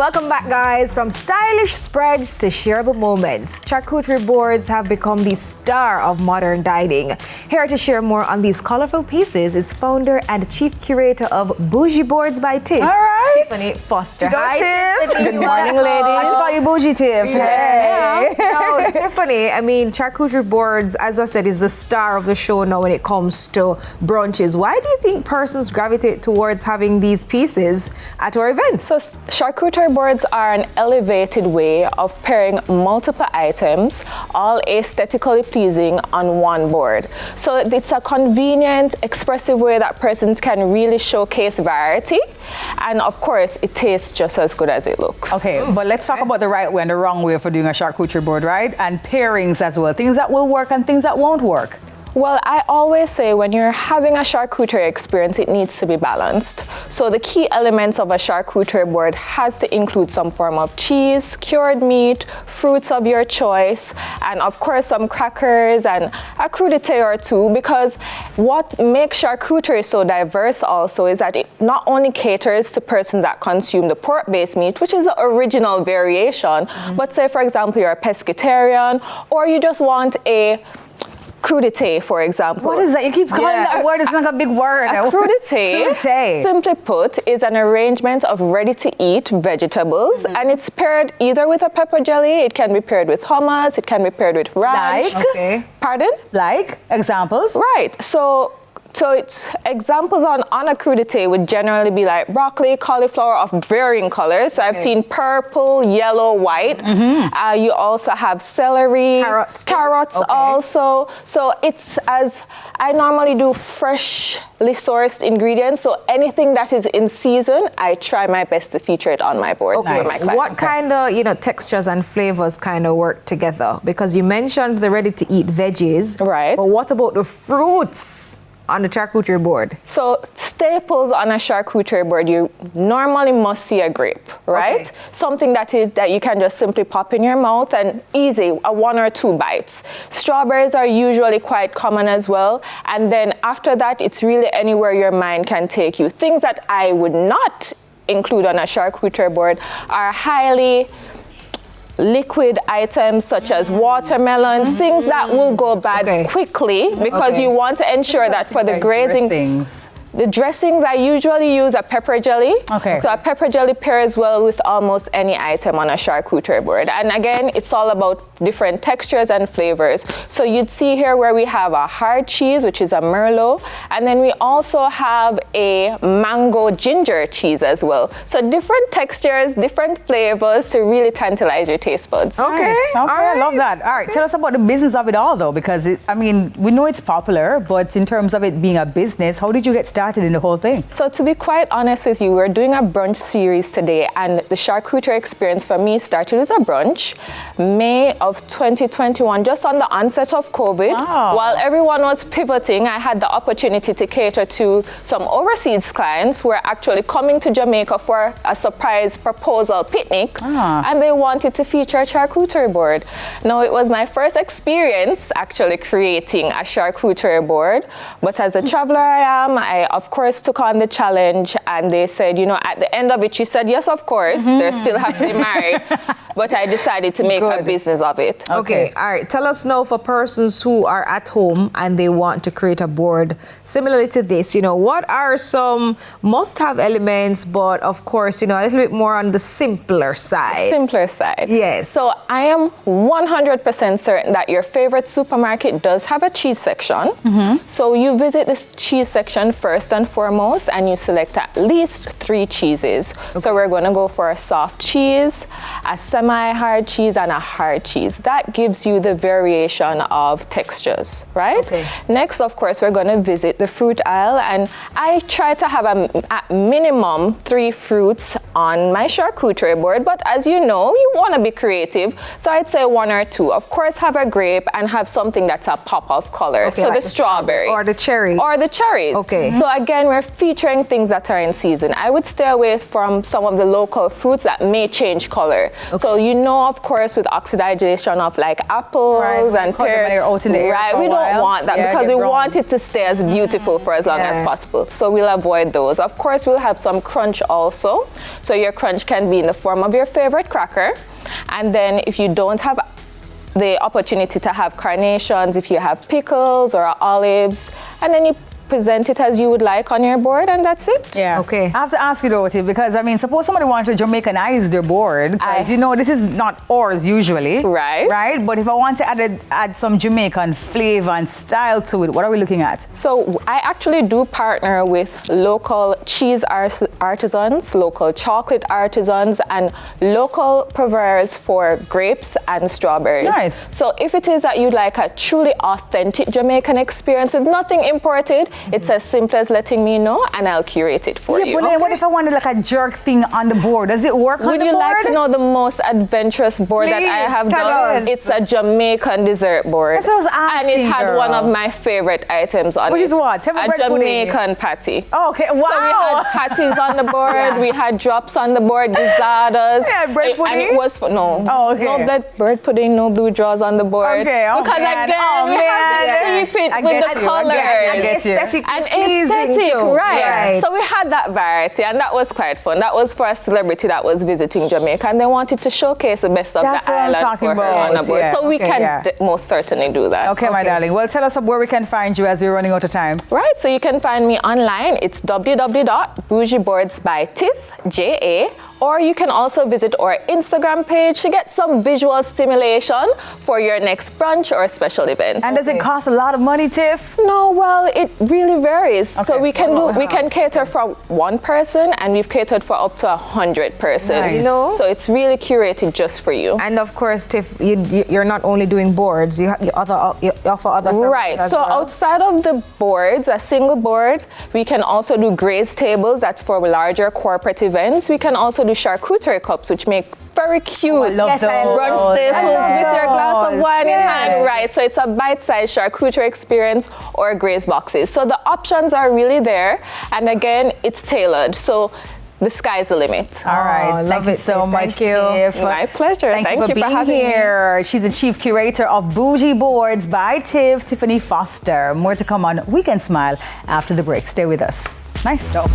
Welcome back, guys. From stylish spreads to shareable moments, charcuterie boards have become the star of modern dining. Here to share more on these colorful pieces is founder and chief curator of Bougie Boards by Tiff. All right. Tiffany Foster. Hi, Tiff. Good morning, ladies. I should call you Bougie Tiff. Yeah. No, Tiffany, I mean, charcuterie boards, as I said, is the star of the show now when it comes to brunches. Why do you think persons gravitate towards having these pieces at our events? So charcuterie boards are an elevated way of pairing multiple items, all aesthetically pleasing, on one board. So it's a convenient, expressive way that persons can really showcase variety. And of course, it tastes just as good as it looks. Okay, but let's talk about the right way and the wrong way for doing a charcuterie board, right? And pairings as well, things that will work and things that won't work. Well, I always say when you're having a charcuterie experience, it needs to be balanced. So the key elements of a charcuterie board has to include some form of cheese, cured meat, fruits of your choice, and of course some crackers and a crudité or two, because what makes charcuterie so diverse also is that it not only caters to persons that consume the pork-based meat, which is the original variation, but say, for example, you're a pescatarian or you just want a crudité, for example. What is that? You keep calling that word. It's like a big word. A crudité, simply put, is an arrangement of ready-to-eat vegetables, and it's paired either with a pepper jelly, it can be paired with hummus, it can be paired with ranch. Like? Okay. Pardon? Like? Examples? Right. So it's examples on a crudité would generally be like broccoli, cauliflower of varying colors. So I've seen purple, yellow, white. You also have celery, carrots also. So it's, as I normally do, freshly sourced ingredients. So anything that is in season, I try my best to feature it on my board. Okay. For my clients. What kind of textures and flavors kind of work together? Because you mentioned the ready-to-eat veggies, right? But what about the fruits on the charcuterie board? So staples on a charcuterie board, you normally must see a grape, right? Okay. Something that you can just simply pop in your mouth and easy, a 1 or 2 bites. Strawberries are usually quite common as well. And then after that, it's really anywhere your mind can take you. Things that I would not include on a charcuterie board are highly liquid items such as watermelons, things that will go bad quickly, because you want to ensure that for the grazing. The dressings, I usually use a pepper jelly. Okay. So a pepper jelly pairs well with almost any item on a charcuterie board. And again, it's all about different textures and flavors. So you'd see here where we have a hard cheese, which is a Merlot. And then we also have a mango ginger cheese as well. So different textures, different flavors to really tantalize your taste buds. Okay. Nice. Okay, I love that. All right, tell us about the business of it all, though, because we know it's popular, but in terms of it being a business, how did you get started in the whole thing? So to be quite honest with you, we're doing a brunch series today, and the charcuterie experience for me started with a brunch May of 2021, just on the onset of COVID. Wow. While everyone was pivoting, I had the opportunity to cater to some overseas clients who were actually coming to Jamaica for a surprise proposal picnic, and they wanted to feature a charcuterie board. Now, it was my first experience actually creating a charcuterie board, but as a traveler I am, I of course took on the challenge, and they said, at the end of it, she said, yes, of course, they're still happily married, but I decided to make a business of it. Okay, all right. Tell us now, for persons who are at home and they want to create a board similarly to this, what are some must-have elements, but of course, a little bit more on the simpler side? Simpler side. Yes. So I am 100% certain that your favorite supermarket does have a cheese section. So you visit this cheese section first and foremost, and you select at least 3 cheeses. So we're going to go for a soft cheese, a semi-hard cheese, and a hard cheese. That gives you the variation of textures, right? Okay. Next, of course, we're going to visit the fruit aisle, and I try to have at minimum 3 fruits on my charcuterie board, but as you know, you want to be creative, so I'd say 1 or 2. Of course, have a grape and have something that's a pop of color. Okay, so like the strawberry. Or the cherry. Or the cherries. Okay. So again, we're featuring things that are in season. I would stay away from some of the local fruits that may change color. So So you know, of course, with oxidization of like apples and pears, out in the air right? for a We don't while. want that because we want it to stay as beautiful for as long as possible. So we'll avoid those. Of course, we'll have some crunch also. So your crunch can be in the form of your favorite cracker. And then if you don't have the opportunity to have carnations, if you have pickles or olives, and then you present it as you would like on your board, and that's it. Yeah. Okay. I have to ask you, Dorothy, because I mean, suppose somebody wanted to Jamaicanize their board, because you know this is not ours usually. Right. Right. But if I want to add some Jamaican flavor and style to it, what are we looking at? So I actually do partner with local cheese artisans, local chocolate artisans, and local purveyors for grapes and strawberries. Nice. So if it is that you'd like a truly authentic Jamaican experience with nothing imported, it's as simple as letting me know and I'll curate it for you. But then what if I wanted like a jerk thing on the board? Does it work on the board? Would you like to know the most adventurous board that I have done? It's a Jamaican dessert board. That's what I was asking, and it had girl. one of my favorite items on it. Which is what? Tell me a bread pudding. Jamaican patty. Oh, okay. Wow. So we had patties on the board, we had drops on the board, gizadas. We had bread pudding? And it was for, no. Oh, okay. No bread pudding, no blue draws on the board. Okay, oh because man. again, we have to keep it with the colors. I get you. And aesthetic, too. right. So we had that variety, and that was quite fun. That was for a celebrity that was visiting Jamaica, and they wanted to showcase the best of That's the what I'm island talking for her about, on the board. yeah. So we Okay, can yeah. most certainly do that. Okay, my darling. Well, tell us where we can find you as we're running out of time. Right, so you can find me online. It's www.bougieboardsbytiff.ja, or you can also visit our Instagram page to get some visual stimulation for your next brunch or special event. And does it cost a lot of money, Tiff? No, well, it really varies. So Okay. we can cater for one person, and we've catered for up to 100 persons. Nice. You know? So it's really curated just for you. And of course, Tiff, you're not only doing boards, you offer other services Right, as so well. outside of the boards, a single board, we can also do graze tables, that's for larger corporate events. We can also do charcuterie cups, which make very cute I love Yes, I those. brunch love staples with your glass of wine in Yes. hand. Right, so it's a bite-sized charcuterie experience or graze boxes. So the options are really there, and again, it's tailored. So the sky's the limit. All right. love Thank you it, so Tiff. much, Thank you. Tiff. My pleasure. Thank you for being having me. here. She's the chief curator of Bougie Boards by Tiff, Tiffany Foster. More to come on Weekend Smile after the break. Stay with us. Nice stuff.